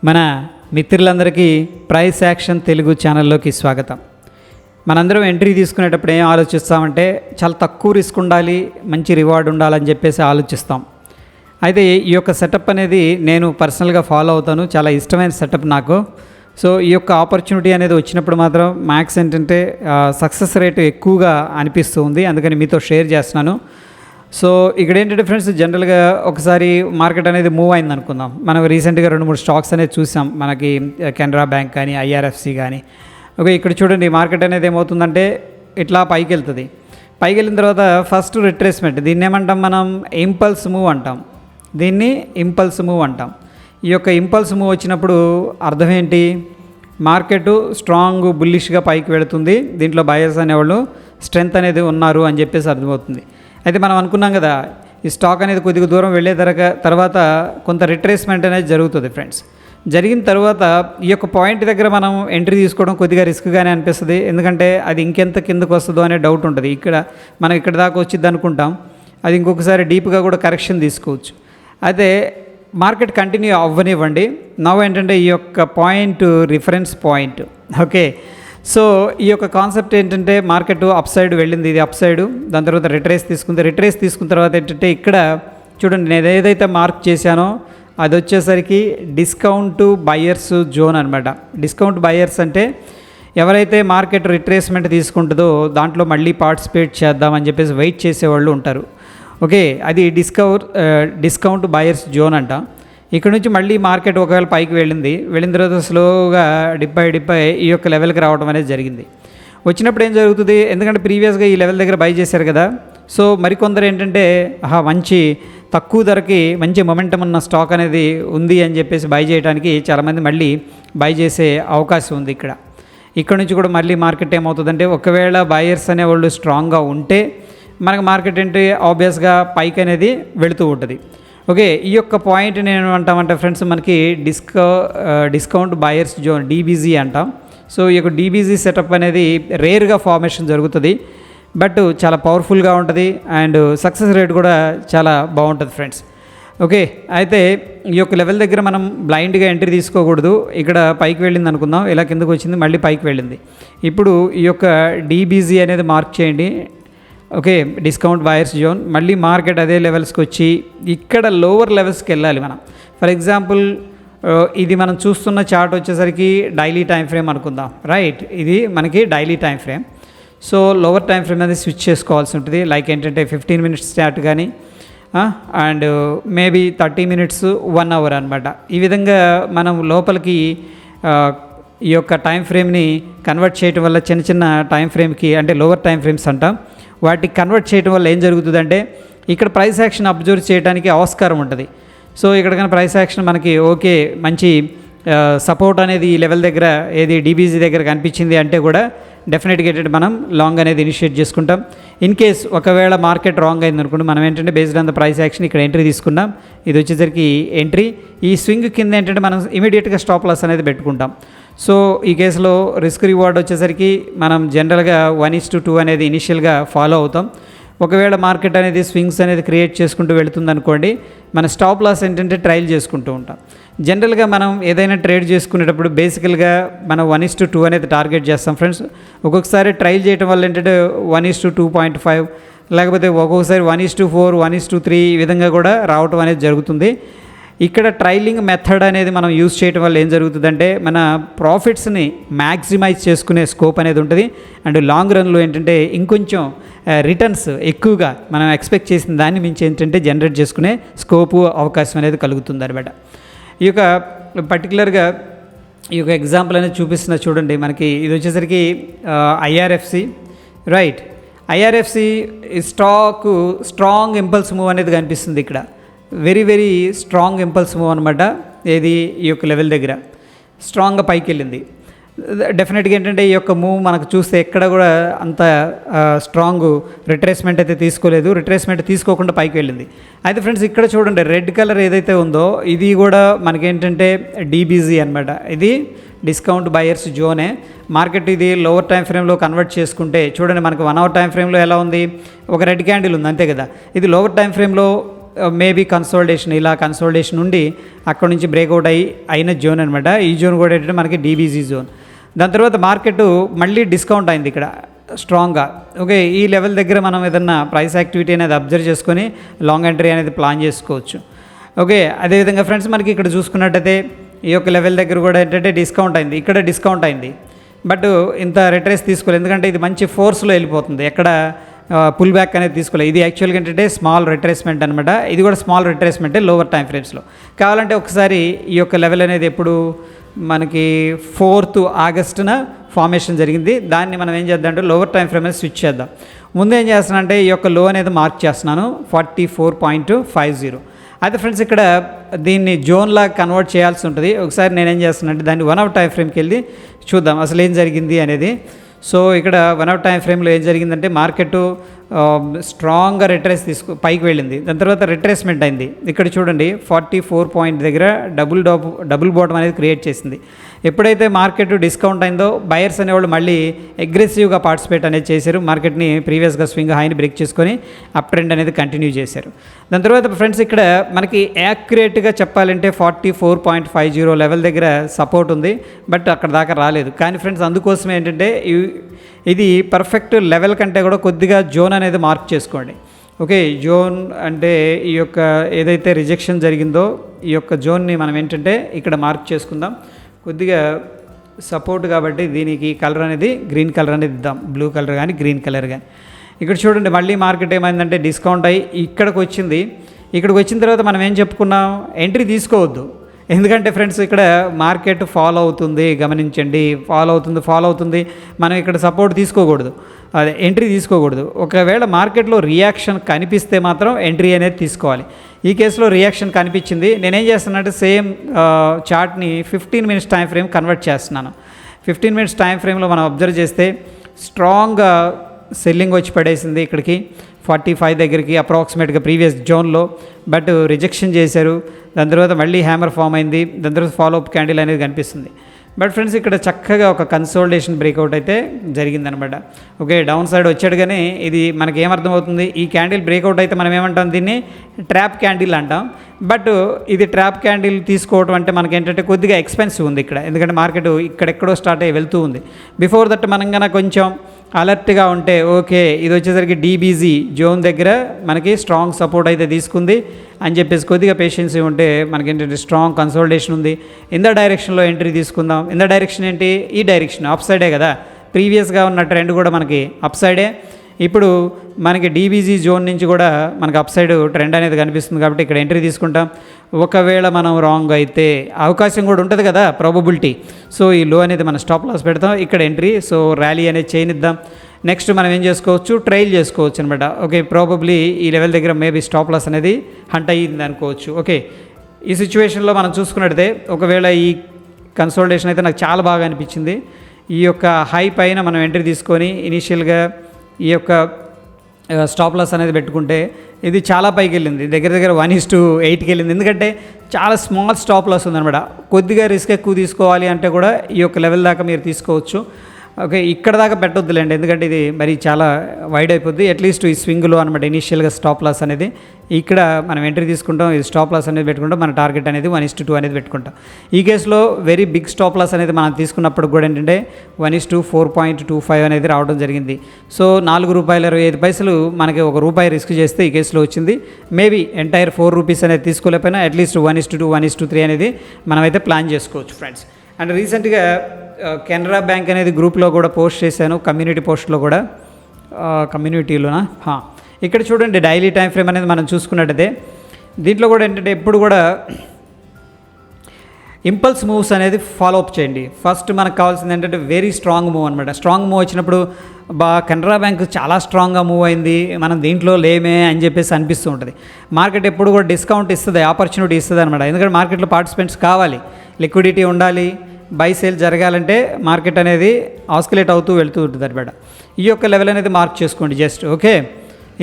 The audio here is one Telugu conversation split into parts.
మన మిత్రులందరికీ ప్రైస్ యాక్షన్ తెలుగు ఛానల్లోకి స్వాగతం. మనందరం ఎంట్రీ తీసుకునేటప్పుడు ఏం ఆలోచిస్తామంటే చాలా తక్కువ రిస్క్ ఉండాలి, మంచి రివార్డ్ ఉండాలని చెప్పేసి ఆలోచిస్తాం. అయితే ఈ యొక్క సెటప్ అనేది నేను పర్సనల్గా ఫాలో అవుతాను, చాలా ఇష్టమైన సెటప్ నాకు. సో ఈ యొక్క ఆపర్చునిటీ అనేది వచ్చినప్పుడు మాత్రం మ్యాక్స్ ఏంటంటే సక్సెస్ రేటు ఎక్కువగా అనిపిస్తూ ఉంది, అందుకని మీతో షేర్ చేస్తున్నాను. సో ఇక్కడ ఏంటంటే ఫ్రెండ్స్, జనరల్గా ఒకసారి మార్కెట్ అనేది మూవ్ అయింది అనుకుందాం. మనం రీసెంట్గా 2-3 స్టాక్స్ అనేది చూసాం, మనకి కెనరా బ్యాంక్ కానీ ఐఆర్ఎఫ్సి కానీ. ఓకే, ఇక్కడ చూడండి మార్కెట్ అనేది ఏమవుతుందంటే ఇట్లా పైకి వెళ్తుంది. పైకి వెళ్ళిన తర్వాత ఫస్ట్ రిట్రేస్మెంట్, దీన్ని ఏమంటాం మనం, ఇంపల్స్ మూవ్ అంటాం. దీన్ని ఇంపల్స్ మూవ్ అంటాం. ఈ యొక్క ఇంపల్స్ మూవ్ వచ్చినప్పుడు అర్థం ఏంటి, మార్కెట్ స్ట్రాంగ్ బుల్లిష్గా పైకి వెళుతుంది, దీంట్లో బయర్స్ అనేవాళ్ళు స్ట్రెంత్ అనేది ఉన్నారు అని చెప్పేసి అర్థమవుతుంది. అయితే మనం అనుకున్నాం కదా, ఈ స్టాక్ అనేది కొద్దిగా దూరం వెళ్ళే తర్వాత కొంత రిట్రేస్మెంట్ అనేది జరుగుతుంది ఫ్రెండ్స్. జరిగిన తర్వాత ఈ యొక్క పాయింట్ దగ్గర మనం ఎంట్రీ తీసుకోవడం కొద్దిగా రిస్క్గానే అనిపిస్తుంది, ఎందుకంటే అది ఇంకెంత కిందకు వస్తుందో అనే డౌట్ ఉంటుంది. మనం ఇక్కడ దాకా వచ్చింది అనుకుంటాం, అది ఇంకొకసారి డీప్గా కూడా కరెక్షన్ తీసుకోవచ్చు. అయితే మార్కెట్ కంటిన్యూ అవ్వనివ్వండి. నవ్వు ఏంటంటే ఈ యొక్క point reference point. Okay, so ఈ యొక్క కాన్సెప్ట్ ఏంటంటే మార్కెట్ అప్ సైడ్ వెళ్ళింది, ఇది అప్ సైడ్, దాని తర్వాత రిట్రేస్ తీసుకున్న తర్వాత ఏంటంటే ఇక్కడ చూడండి, నేను ఏదైతే మార్క్ చేశానో అది వచ్చేసరికి డిస్కౌంట్ బయర్స్ జోన్ అనమాట. డిస్కౌంట్ బయర్స్ అంటే ఎవరైతే మార్కెట్ రిట్రేస్మెంట్ తీసుకుంటుందో దాంట్లో మళ్ళీ పార్టిసిపేట్ చేద్దామని చెప్పేసి వెయిట్ చేసేవాళ్ళు ఉంటారు. ఓకే, అది డిస్కౌంట్ బయర్స్ జోన్ అంట. ఇక్కడ నుంచి మళ్ళీ మార్కెట్ ఒకవేళ పైకి వెళ్ళిన తర్వాత స్లోగా డిప్ అయ్యి ఈ యొక్క లెవెల్కి రావడం అనేది జరిగింది. వచ్చినప్పుడు ఏం జరుగుతుంది, ఎందుకంటే ప్రీవియస్గా ఈ లెవెల్ దగ్గర బై చేశారు కదా, సో మరికొందరు ఏంటంటే మంచి తక్కువ ధరకి మంచి మొమెంటం ఉన్న స్టాక్ అనేది ఉంది అని చెప్పేసి బై చేయడానికి చాలామంది మళ్ళీ బై చేసే అవకాశం ఉంది. ఇక్కడ నుంచి కూడా మళ్ళీ మార్కెట్ ఏమవుతుందంటే, ఒకవేళ బయర్స్ అనేవాళ్ళు స్ట్రాంగ్గా ఉంటే మనకు మార్కెట్ ఏంటి ఆబ్వియస్గా పైకి అనేది వెళుతూ ఉంటుంది. ఓకే, ఈ యొక్క పాయింట్ నేను అంటామంటే ఫ్రెండ్స్, మనకి డిస్కౌంట్ బయర్స్ జోన్ డీబీజీ అంటాం. సో ఈ యొక్క డీబీజీ సెటప్ అనేది రేర్గా ఫార్మేషన్ జరుగుతుంది, బట్ చాలా పవర్ఫుల్గా ఉంటుంది అండ్ సక్సెస్ రేట్ కూడా చాలా బాగుంటుంది ఫ్రెండ్స్. ఓకే, అయితే ఈ యొక్క లెవెల్ దగ్గర మనం బ్లైండ్గా ఎంట్రీ తీసుకోకూడదు. ఇక్కడ పైకి వెళ్ళింది అనుకుందాం, ఇలా కిందకు వచ్చింది, మళ్ళీ పైకి వెళ్ళింది. ఇప్పుడు ఈ యొక్క డీబీజీ అనేది మార్క్ చేయండి. ఓకే, డిస్కౌంట్ బయర్స్ జోన్, మళ్ళీ మార్కెట్ అదే లెవెల్స్కి వచ్చి ఇక్కడ లోవర్ లెవెల్స్కి వెళ్ళాలి మనం. ఫర్ ఎగ్జాంపుల్ ఇది మనం చూస్తున్న చార్ట్ వచ్చేసరికి డైలీ టైం ఫ్రేమ్ అనుకుందాం, రైట్? ఇది మనకి daily time frame. So lower time frame అనేది స్విచ్ చేసుకోవాల్సి ఉంటుంది, లైక్ ఏంటంటే 15 మినిట్స్ చార్ట్ కానీ అండ్ మేబీ 30 మినిట్స్ 1 అవర్ అనమాట. ఈ విధంగా మనం లోపలికి ఈ యొక్క టైం ఫ్రేమ్ని కన్వర్ట్ చేయడం వల్ల చిన్న టైం ఫ్రేమ్కి, అంటే లోవర్ టైం ఫ్రేమ్స్ అంటాం, వాటికి కన్వర్ట్ చేయడం వల్ల ఏం జరుగుతుందంటే ఇక్కడ ప్రైస్ యాక్షన్ అబ్జర్వ్ చేయడానికి ఆస్కారం ఉంటుంది. సో ఇక్కడ కానీ ప్రైస్ యాక్షన్ మనకి ఓకే, మంచి సపోర్ట్ అనేది ఈ లెవెల్ దగ్గర ఏది డీబీజీ దగ్గర కనిపించింది అంటే కూడా డెఫినెట్గా ఏంటంటే మనం లాంగ్ అనేది ఇనిషియేట్ చేసుకుంటాం. ఇన్ కేస్ ఒకవేళ మార్కెట్ రాంగ్ అయింది అనుకోండి, మనం ఏంటంటే based on the price action ఇక్కడ ఎంట్రీ తీసుకున్నాం, ఇది వచ్చేసరికి ఎంట్రీ. ఈ స్వింగ్ కింద ఏంటంటే మనం ఇమీడియట్గా స్టాప్ లాస్ అనేది పెట్టుకుంటాం. సో ఈ కేసులో రిస్క్ రివార్డ్ వచ్చేసరికి మనం జనరల్గా 1:2 అనేది ఇనిషియల్గా ఫాలో అవుతాం. ఒకవేళ మార్కెట్ అనేది స్వింగ్స్ అనేది క్రియేట్ చేసుకుంటూ వెళుతుంది అనుకోండి, మన స్టాప్ లాస్ ఏంటంటే ట్రయల్ చేసుకుంటూ ఉంటాం. జనరల్గా మనం ఏదైనా ట్రేడ్ చేసుకునేటప్పుడు బేసికల్గా మనం 1:2 అనేది టార్గెట్ చేస్తాం ఫ్రెండ్స్. ఒక్కొక్కసారి ట్రయల్ చేయడం వల్ల ఏంటంటే 1:2.5, లేకపోతే ఒక్కొక్కసారి 1:4, 1:3 ఈ విధంగా కూడా రావటం అనేది జరుగుతుంది. ఇక్కడ ట్రైలింగ్ మెథడ్ అనేది మనం యూజ్ చేయడం వల్ల ఏం జరుగుతుందంటే మన ప్రాఫిట్స్ని మ్యాక్సిమైజ్ చేసుకునే స్కోప్ అనేది ఉంటుంది. అండ్ లాంగ్ రన్లో ఏంటంటే ఇంకొంచెం రిటర్న్స్ ఎక్కువగా మనం ఎక్స్పెక్ట్ చేసిన దాన్ని మించి ఏంటంటే జనరేట్ చేసుకునే స్కోపు అవకాశం అనేది కలుగుతుంది అనమాట. ఈ యొక్క పర్టికులర్గా ఈ యొక్క ఎగ్జాంపుల్ అనేది చూపిస్తున్నా చూడండి, మనకి ఇది వచ్చేసరికి IRFC, right? IRFC stock strong impulse move అనేది కనిపిస్తుంది ఇక్కడ, వెరీ స్ట్రాంగ్ ఇంపల్స్ మూవ్ అనమాట. ఏది ఈ యొక్క లెవెల్ దగ్గర స్ట్రాంగ్గా పైకి వెళ్ళింది. డెఫినెట్గా ఏంటంటే ఈ యొక్క మూవ్ మనకు చూస్తే ఎక్కడ కూడా అంత స్ట్రాంగ్ రిట్రేస్మెంట్ అయితే తీసుకోలేదు, రిట్రేస్మెంట్ తీసుకోకుండా పైకి వెళ్ళింది. అయితే ఫ్రెండ్స్ ఇక్కడ చూడండి, రెడ్ కలర్ ఏదైతే ఉందో ఇది కూడా మనకేంటంటే డీబీజీ అనమాట. ఇది డిస్కౌంట్ బయర్స్ జోనే. మార్కెట్ ఇది లోవర్ టైం ఫ్రేమ్లో కన్వర్ట్ చేసుకుంటే చూడండి, మనకు 1 అవర్ టైం ఫ్రేమ్లో ఎలా ఉంది, ఒక రెడ్ క్యాండిల్ ఉంది అంతే కదా. ఇది లోవర్ టైం ఫ్రేమ్లో మేబీ కన్సోలిడేషన్ ఉండి అక్కడ నుంచి బ్రేక్అవుట్ అయిన జోన్ అనమాట. ఈ జోన్ కూడా ఏంటంటే మనకి డీబీజీ జోన్. దాని తర్వాత మార్కెట్ మళ్ళీ డిస్కౌంట్ అయింది ఇక్కడ స్ట్రాంగ్గా. ఓకే, ఈ లెవెల్ దగ్గర మనం ఏదన్నా ప్రైస్ యాక్టివిటీ అనేది అబ్జర్వ్ చేసుకొని లాంగ్ ఎంట్రీ అనేది ప్లాన్ చేసుకోవచ్చు. ఓకే, అదేవిధంగా ఫ్రెండ్స్ మనకి ఇక్కడ చూసుకున్నట్టయితే ఈ యొక్క లెవెల్ దగ్గర కూడా ఏంటంటే డిస్కౌంట్ అయింది, ఇక్కడ డిస్కౌంట్ అయింది. బట్ ఇంత రిట్రేస్ తీసుకోలేదు, ఎందుకంటే ఇది మంచి ఫోర్స్లో వెళ్ళిపోతుంది, ఎక్కడ పుల్ బ్యాక్ అనేది తీసుకోలేదు. ఇది యాక్చువల్గా ఏంటంటే స్మాల్ రిట్రేస్మెంట్ అనమాట. ఇది కూడా స్మాల్ రిట్రేస్మెంటే లోవర్ టైం ఫ్రేమ్స్లో. కావాలంటే ఒకసారి ఈ యొక్క లెవెల్ అనేది ఎప్పుడు మనకి 4th ఆగస్టున ఫార్మేషన్ జరిగింది. దాన్ని మనం ఏం చేద్దాం అంటే లోవర్ టైం ఫ్రేమ్ అనేది స్విచ్ చేద్దాం. ముందు ఏం చేస్తున్నానంటే ఈ యొక్క లో అనేది మార్క్ చేస్తున్నాను 44.50. అయితే ఫ్రెండ్స్ ఇక్కడ దీన్ని జోన్లా కన్వర్ట్ చేయాల్సి ఉంటుంది. ఒకసారి నేనేం చేస్తున్నానంటే దాన్ని 1 అవర్ టైం ఫ్రేమ్కి వెళ్ళి చూద్దాం అసలు ఏం జరిగింది అనేది. సో ఇక్కడ 1 అవర్ టైం ఫ్రేమ్లో ఏం జరిగిందంటే మార్కెట్ స్ట్రాంగ్గా రిట్రేస్ పైకి వెళ్ళింది. దాని తర్వాత రిట్రేస్మెంట్ అయింది. ఇక్కడ చూడండి 44 పాయింట్ దగ్గర డబుల్ బాటమ్ అనేది క్రియేట్ చేసింది. ఎప్పుడైతే మార్కెట్ డిస్కౌంట్ అయిందో బయర్స్ అనేవాళ్ళు మళ్ళీ అగ్రెసివ్గా పార్టిసిపేట్ అనేది చేశారు. మార్కెట్ని ప్రీవియస్గా స్వింగ్ హైని బ్రేక్ చేసుకొని అప్ ట్రెండ్ అనేది కంటిన్యూ చేశారు. దాని తర్వాత ఫ్రెండ్స్ ఇక్కడ మనకి యాక్యురేట్గా చెప్పాలంటే 44.50 లెవెల్ దగ్గర సపోర్ట్ ఉంది, బట్ అక్కడ దాకా రాలేదు. కానీ ఫ్రెండ్స్ అందుకోసం ఏంటంటే ఇది పర్ఫెక్ట్ లెవెల్ కంటే కూడా కొద్దిగా జోన్ అనేది మార్క్ చేసుకోండి. ఓకే, జోన్ అంటే ఈ యొక్క ఏదైతే రిజెక్షన్ జరిగిందో ఈ యొక్క జోన్ని మనం ఏంటంటే ఇక్కడ మార్క్ చేసుకుందాం. కొద్దిగా సపోర్ట్ కాబట్టి దీనికి కలర్ అనేది గ్రీన్ కలర్ అనేది ఇద్దాం, బ్లూ కలర్ కానీ గ్రీన్ కలర్ కానీ. ఇక్కడ చూడండి మళ్ళీ మార్కెట్ ఏమైందంటే డిస్కౌంట్ అయ్యి ఇక్కడికి వచ్చింది. ఇక్కడికి వచ్చిన తర్వాత మనం ఏం చెప్పుకున్నాం, ఎంట్రీ తీసుకోవద్దు. ఎందుకంటే ఫ్రెండ్స్ ఇక్కడ మార్కెట్ ఫాలో అవుతుంది, గమనించండి, ఫాలో అవుతుంది. మనం ఇక్కడ సపోర్ట్ తీసుకోకూడదు, అదే ఎంట్రీ తీసుకోకూడదు. ఒకవేళ మార్కెట్లో రియాక్షన్ కనిపిస్తే మాత్రం ఎంట్రీ అనేది తీసుకోవాలి. ఈ కేసులో రియాక్షన్ కనిపించింది. నేనేం చేస్తున్నానంటే సేమ్ చార్ట్ని 15 మినిట్స్ టైం ఫ్రేమ్ కన్వర్ట్ చేస్తున్నాను. 15 మినిట్స్ టైం ఫ్రేమ్లో మనం అబ్జర్వ్ చేస్తే స్ట్రాంగ్గా సెల్లింగ్ వచ్చి పడేసింది ఇక్కడికి 45 దగ్గరికి అప్రాక్సిమేట్గా ప్రీవియస్ జోన్లో. బట్ రిజెక్షన్ చేశారు. దాని తర్వాత మళ్ళీ హ్యామర్ ఫామ్ అయింది. దాని తర్వాత ఫాలోఅప్ క్యాండిల్ అనేది కనిపిస్తుంది. బట్ ఫ్రెండ్స్ ఇక్కడ చక్కగా ఒక కన్సోలిడేషన్ బ్రేక్అవుట్ అయితే జరిగిందనమాట. ఓకే, డౌన్ సైడ్ వచ్చాడు కానీ ఇది మనకి ఏమర్థమవుతుంది, ఈ క్యాండిల్ బ్రేక్అవుట్ అయితే మనం ఏమంటాం, దీన్ని ట్రాప్ క్యాండిల్ అంటాం. బట్ ఇది ట్రాప్ క్యాండిల్ తీసుకోవడం అంటే మనకి ఏంటంటే కొద్దిగా ఎక్స్పెన్సివ్ ఉంది ఇక్కడ, ఎందుకంటే మార్కెట్ ఇక్కడెక్కడో స్టార్ట్ అయ్యి వెళ్తూ ఉంది. బిఫోర్ దట్ మనం కన్నా కొంచెం అలర్ట్గా ఉంటే ఓకే, ఇది వచ్చేసరికి డీబీజీ జోన్ దగ్గర మనకి స్ట్రాంగ్ సపోర్ట్ అయితే తీసుకుంది అని చెప్పేసి కొద్దిగా పేషెన్సీ ఉంటే మనకి ఏంటంటే స్ట్రాంగ్ కన్సోలిడేషన్ ఉంది. ఇంత డైరెక్షన్లో ఎంట్రీ తీసుకుందాం. ఇంత డైరెక్షన్ ఏంటి, ఈ డైరెక్షన్ అప్ సైడే కదా, ప్రీవియస్గా ఉన్న ట్రెండ్ కూడా మనకి అప్ సైడే. ఇప్పుడు మనకి డీబీజీ జోన్ నుంచి కూడా మనకి అప్ సైడ్ ట్రెండ్ అనేది కనిపిస్తుంది కాబట్టి ఇక్కడ ఎంట్రీ తీసుకుంటాం. ఒకవేళ మనం రాంగ్ అయితే అవకాశం కూడా ఉంటుంది కదా, ప్రాబబిలిటీ. సో ఈ లో అనేది మనం స్టాప్ లాస్ పెడతాం, ఇక్కడ ఎంట్రీ. సో ర్యాలీ అనేది చేయనిద్దాం. నెక్స్ట్ మనం ఏం చేసుకోవచ్చు, ట్రైల్ చేసుకోవచ్చు అనమాట. ఓకే, ప్రాబబ్లీ ఈ లెవెల్ దగ్గర మేబీ స్టాప్ లాస్ అనేది హంట్ అయ్యింది అనుకోవచ్చు. ఓకే, ఈ సిచ్యువేషన్లో మనం చూసుకున్నట్టయితే ఒకవేళ ఈ కన్సోలిడేషన్ అయితే నాకు చాలా బాగా అనిపించింది. ఈ యొక్క హై పైన మనం ఎంట్రీ తీసుకొని ఇనీషియల్గా ఈ యొక్క స్టాప్ లాస్ అనేది పెట్టుకుంటే ఇది చాలా పైకి వెళ్ళింది, దగ్గర 1:8కి వెళ్ళింది. ఎందుకంటే చాలా స్మాల్ స్టాప్ లాస్ ఉందన్నమాట. కొద్దిగా రిస్క్ ఎక్కువ తీసుకోవాలి అంటే కూడా ఈ యొక్క లెవెల్ దాకా మీరు తీసుకోవచ్చు. ఓకే, ఇక్కడ దాకా పెట్టొద్దులేండి, ఎందుకంటే ఇది మరి చాలా వైడ్ అయిపోద్ది. అట్లీస్ట్ ఈ స్వింగ్లో అనమాట ఇనీషియల్గా స్టాప్ లాస్ అనేది ఇక్కడ మనం ఎంట్రీ తీసుకుంటాం, ఇది స్టాప్ లాస్ అనేది పెట్టుకుంటాం, మన టార్గెట్ అనేది 1:2 అనేది పెట్టుకుంటాం. ఈ కేసులో వెరీ బిగ్ స్టాప్ లాస్ అనేది మనం తీసుకున్నప్పుడు కూడా ఏంటంటే 1:4.25 అనేది రావడం జరిగింది. సో ₹4.25 మనకి ₹1 రిస్క్ చేస్తే ఈ కేసులో వచ్చింది. మేబీ ఎంటైర్ ₹4 అనేది తీసుకోలేకపోయినా అట్లీస్ట్ 1:2, 1:3 అనేది మనమైతే ప్లాన్ చేసుకోవచ్చు ఫ్రెండ్స్. అండ్ రీసెంట్గా కెనరా బ్యాంక్ అనేది గ్రూప్లో కూడా పోస్ట్ చేశాను, కమ్యూనిటీ పోస్ట్లో కూడా, కమ్యూనిటీలోనా ఇక్కడ చూడండి డైలీ టైం ఫ్రేమ్ అనేది మనం చూసుకున్నట్టయితే దీంట్లో కూడా ఏంటంటే ఎప్పుడు కూడా ఇంపల్స్ మూవ్స్ అనేది ఫాలో అప్ చేయండి. ఫస్ట్ మనకు కావాల్సింది ఏంటంటే వెరీ స్ట్రాంగ్ మూవ్ అనమాట. స్ట్రాంగ్ మూవ్ వచ్చినప్పుడు కెనరా బ్యాంక్ చాలా స్ట్రాంగ్గా మూవ్ అయింది, మనం దీంట్లో లేమే అని చెప్పేసి అనిపిస్తూ ఉంటుంది. మార్కెట్ ఎప్పుడు కూడా డిస్కౌంట్ ఇస్తుంది, ఆపర్చునిటీ ఇస్తుంది అనమాట. ఎందుకంటే మార్కెట్లో పార్టిసిపెంట్స్ కావాలి, లిక్విడిటీ ఉండాలి, బై సేల్ జరగాలంటే మార్కెట్ అనేది ఆస్కిలేట్ అవుతూ వెళ్తూ ఉంటుంది అనమాట. ఈ యొక్క లెవెల్ అనేది మార్క్ చేసుకోండి జస్ట్. ఓకే,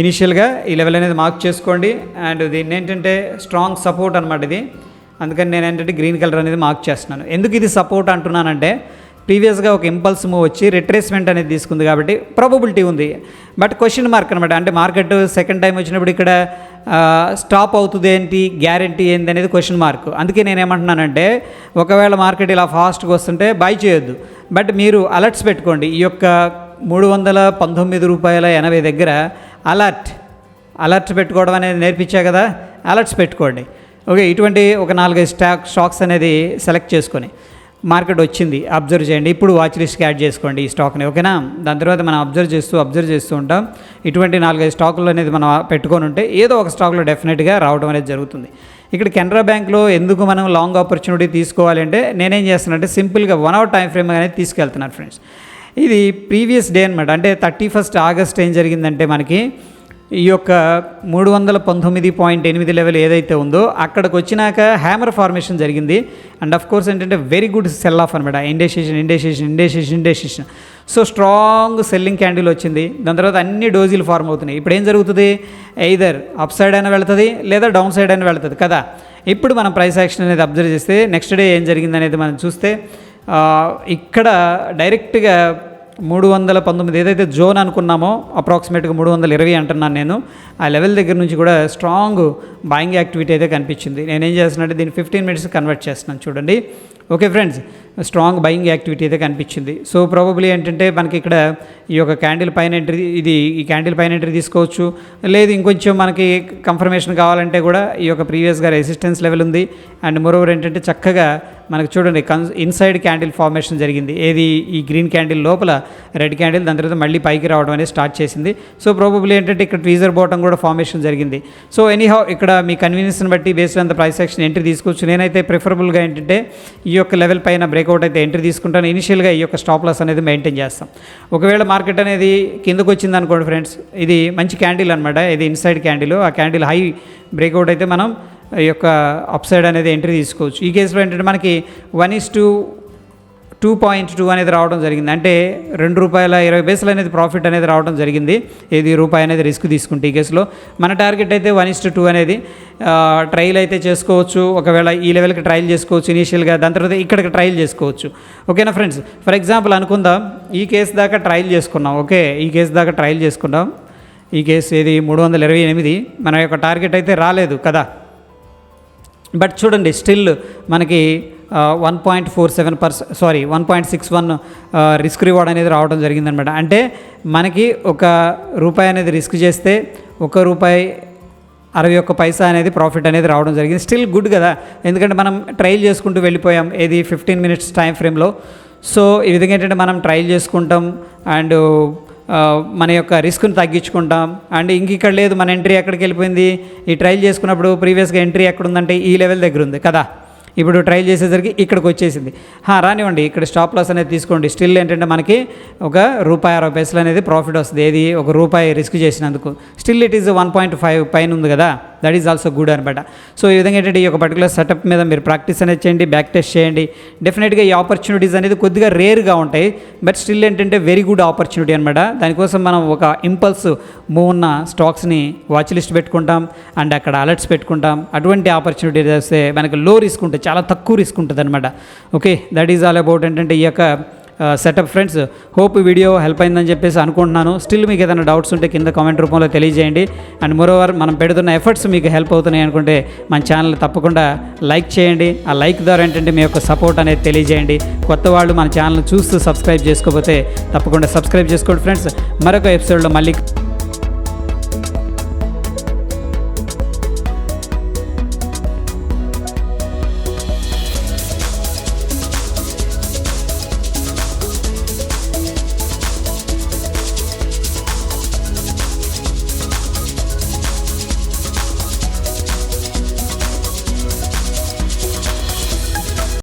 ఇనిషియల్గా ఈ లెవెల్ అనేది మార్క్ చేసుకోండి. అండ్ దీన్ని ఏంటంటే స్ట్రాంగ్ సపోర్ట్ అనమాట ఇది. అందుకని నేను ఏంటంటే గ్రీన్ కలర్ అనేది మార్క్ చేస్తున్నాను. ఎందుకు ఇది సపోర్ట్ అంటున్నానంటే ప్రీవియస్గా ఒక ఇంపల్స్ మూవ్ వచ్చి రిట్రేస్మెంట్ అనేది తీసుకుంది కాబట్టి ప్రాబబిలిటీ ఉంది. బట్ క్వశ్చన్ మార్క్ అనమాట. అంటే మార్కెట్ సెకండ్ టైం వచ్చినప్పుడు ఇక్కడ స్టాప్ అవుతుంది ఏంటి, గ్యారంటీ ఏంటి అనేది క్వశ్చన్ మార్క్. అందుకే నేనేమంటున్నానంటే ఒకవేళ మార్కెట్ ఇలా ఫాస్ట్గా వస్తుంటే బై చేయొద్దు, బట్ మీరు అలర్ట్స్ పెట్టుకోండి. ఈ యొక్క $319.80 దగ్గర అలర్ట్ పెట్టుకోవడం అనేది నేర్పించా కదా, అలర్ట్స్ పెట్టుకోండి. ఓకే, ఇటువంటి ఒక 4-5 స్టాక్స్ అనేది సెలెక్ట్ చేసుకొని మార్కెట్ వచ్చింది అబ్జర్వ్ చేయండి. ఇప్పుడు వాచ్ లిస్ట్కి యాడ్ చేసుకోండి ఈ స్టాక్ని. ఓకేనా, దాని తర్వాత మనం అబ్జర్వ్ చేస్తూ ఉంటాం. ఇటువంటి 4-5 స్టాకులు అనేది మనం పెట్టుకొని ఉంటే ఏదో ఒక స్టాక్లో డెఫినెట్గా రావడం అనేది జరుగుతుంది. ఇక్కడ కెనరా బ్యాంక్లో ఎందుకు మనం లాంగ్ ఆపర్చునిటీ తీసుకోవాలి అంటే నేనేం చేస్తానంటే సింపుల్గా 1 hour టైం ఫ్రేమ్ అనేది తీసుకెళ్తున్నాను ఫ్రెండ్స్. ఇది ప్రీవియస్ డే అనమాట. అంటే 31st ఆగస్ట్ ఏం జరిగిందంటే మనకి ఈ యొక్క 319.8 లెవెల్ ఏదైతే ఉందో అక్కడికి వచ్చినాక హ్యామర్ ఫార్మేషన్ జరిగింది. అండ్ ఆఫ్ కోర్స్ ఏంటంటే వెరీ గుడ్ సెల్ ఆఫ్ అనమాట. ఇండేషేషన్. సో స్ట్రాంగ్ సెల్లింగ్ క్యాండిల్ వచ్చింది. దాని తర్వాత అన్ని డోజీలు ఫార్మ్ అవుతున్నాయి. ఇప్పుడు ఏం జరుగుతుంది, ఎయిదర్ అప్ సైడ్ అయినా వెళ్తుంది లేదా డౌన్ సైడ్ అయినా వెళ్తుంది కదా. ఇప్పుడు మనం ప్రైస్ యాక్షన్ అనేది అబ్జర్వ్ చేస్తే నెక్స్ట్ డే ఏం జరిగింది అనేది మనం చూస్తే ఇక్కడ డైరెక్ట్గా 319 ఏదైతే జోన్ అనుకున్నామో అప్రాక్సిమేట్గా 320 అంటున్నాను నేను. ఆ లెవెల్ దగ్గర నుంచి కూడా స్ట్రాంగ్ బాయింగ్ యాక్టివిటీ అయితే కనిపించింది. నేనేం చేస్తున్నానంటే దీన్ని 15 minutes కన్వర్ట్ చేస్తున్నాను చూడండి. Okay friends, strong buying activity అయితే కనిపించింది. సో ప్రాబబ్లీ ఏంటంటే మనకి ఇక్కడ ఈ యొక్క క్యాండిల్ పైన ఎంట్రీ, ఈ క్యాండిల్ పైన ఎంట్రీ తీసుకోవచ్చు. లేదు ఇంకొంచెం మనకి కన్ఫర్మేషన్ కావాలంటే కూడా ఈ యొక్క ప్రీవియస్గా రెసిస్టెన్స్ లెవెల్ ఉంది. అండ్ మోరోవర్ ఏంటంటే చక్కగా మనకు చూడండి ఇన్సైడ్ క్యాండిల్ ఫార్మేషన్ జరిగింది. ఏది ఈ గ్రీన్ క్యాండిల్ లోపల రెడ్ క్యాండిల్, దాని తర్వాత మళ్ళీ పైకి రావడం అనేది స్టార్ట్ చేసింది. సో ప్రాబబ్లీ ఏంటంటే ఇక్కడ ట్వీజర్ బాటమ్ కూడా ఫార్మేషన్ జరిగింది. సో ఎనీహౌ ఇక్కడ మీ కన్వీనియన్స్ని బట్టి based on the price action entry తీసుకోవచ్చు. నేనైతే ప్రిఫరబుల్గా ఏంటంటే ఈ యొక్క లెవెల్ పైన బ్రేక్అవుట్ అయితే ఎంట్రీ తీసుకుంటాను. ఇనిషియల్గా ఈ యొక్క స్టాప్ లాస్ అనేది మెయింటైన్ చేస్తాం. ఒకవేళ మార్కెట్ అనేది కిందకు వచ్చింది అనుకోండి ఫ్రెండ్స్, ఇది మంచి క్యాండిల్ అనమాట. ఇది ఇన్సైడ్ క్యాండిల్. ఆ క్యాండిల్ హై బ్రేక్అవుట్ అయితే మనం ఈ యొక్క అప్ సైడ్ అనేది ఎంట్రీ తీసుకోవచ్చు. ఈ కేసులో ఏంటంటే మనకి 1:2.2 అనేది రావడం జరిగింది. అంటే ₹2.20 అనేది ప్రాఫిట్ అనేది రావడం జరిగింది. ఇది రూపాయి అనేది రిస్క్ తీసుకుంటే ఈ కేసులో మన టార్గెట్ అయితే 1:2 అనేది ట్రయల్ అయితే చేసుకోవచ్చు. ఒకవేళ ఈ లెవెల్కి ట్రయల్ చేసుకోవచ్చు ఇనీషియల్గా, దాని తర్వాత ఇక్కడికి ట్రయల్ చేసుకోవచ్చు. ఓకేనా ఫ్రెండ్స్, ఫర్ ఎగ్జాంపుల్ అనుకుందాం ఈ కేసు దాకా ట్రయల్ చేసుకున్నాం. ఓకే, ఈ కేసు దాకా ట్రయల్ చేసుకున్నాం. ఈ కేసు ఏది 328, మన యొక్క టార్గెట్ అయితే రాలేదు కదా. బట్ చూడండి స్టిల్ మనకి 1.61 రిస్క్ రివార్డ్ అనేది రావడం జరిగిందనమాట. అంటే మనకి ₹1 అనేది రిస్క్ చేస్తే ₹1.61 అనేది ప్రాఫిట్ అనేది రావడం జరిగింది. స్టిల్ గుడ్ కదా, ఎందుకంటే మనం ట్రయల్ చేసుకుంటూ వెళ్ళిపోయాం ఏది 15 minutes టైం ఫ్రేమ్లో. సో ఈ విధంగా ఏంటంటే మనం ట్రయల్ చేసుకుంటాం అండ్ మన యొక్క రిస్క్ని తగ్గించుకుంటాం. అండ్ ఇక్కడ లేదు, మన ఎంట్రీ ఎక్కడికి వెళ్ళిపోయింది, ఈ ట్రయల్ చేసుకున్నప్పుడు ప్రీవియస్గా ఎంట్రీ ఎక్కడ ఉందంటే ఈ లెవెల్ దగ్గర ఉంది కదా. ఇప్పుడు ట్రయల్ చేసేసరికి ఇక్కడికి వచ్చేసింది. రానివ్వండి, ఇక్కడ స్టాప్ లాస్ అనేది తీసుకోండి. స్టిల్ ఏంటంటే మనకి ₹1.60 అనేది ప్రాఫిట్ వస్తుంది. ఏది ₹1 రిస్క్ చేసినందుకు. స్టిల్ ఇట్ ఈజ్ 1.5 పైన ఉంది కదా, దట్ ఈజ్ ఆల్సో గుడ్ అనమాట. సో ఈ విధంగా ఏంటంటే ఈ యొక్క పర్టికులర్ సెటప్ మీద మీరు ప్రాక్టీస్ అనేది చేయండి, బ్యాక్ టెస్ట్ చేయండి. డెఫినెట్గా ఈ ఆపర్చునిటీస్ అనేది కొద్దిగా రేర్గా ఉంటాయి, బట్ స్టిల్ ఏంటంటే వెరీ గుడ్ ఆపర్చునిటీ అనమాట. దానికోసం మనం ఒక ఇంపల్స్ మూవ్ ఉన్న స్టాక్స్ని వాచ్ లిస్ట్ పెట్టుకుంటాం అండ్ అక్కడ అలర్ట్స్ పెట్టుకుంటాం. అటువంటి ఆపర్చునిటీ వస్తే మనకి లో రిస్క్ ఉంటుంది, చాలా తక్కువ రిస్క్ ఉంటుంది అనమాట. Okay, that is all about ఏంటంటే ఈ యొక్క setup friends. Hope video help అయిందని చెప్పేసి అనుకుంటున్నాను. స్టిల్ మీకు ఏదైనా డౌట్స్ ఉంటే కింద కామెంట్ రూపంలో తెలియజేయండి. అండ్ మోరోవర్ మనం పెడుతున్న ఎఫర్ట్స్ మీకు హెల్ప్ అవుతున్నాయి అనుకుంటే మన ఛానల్ తప్పకుండా లైక్ చేయండి. ఆ లైక్ ద్వారా ఏంటంటే మీ యొక్క సపోర్ట్ అనేది తెలియజేయండి. కొత్త వాళ్ళు మన ఛానల్ చూస్తూ సబ్స్క్రైబ్ చేసుకోకపోతే తప్పకుండా సబ్స్క్రైబ్ చేసుకోండి ఫ్రెండ్స్. మరొక ఎపిసోడ్లో మళ్ళీ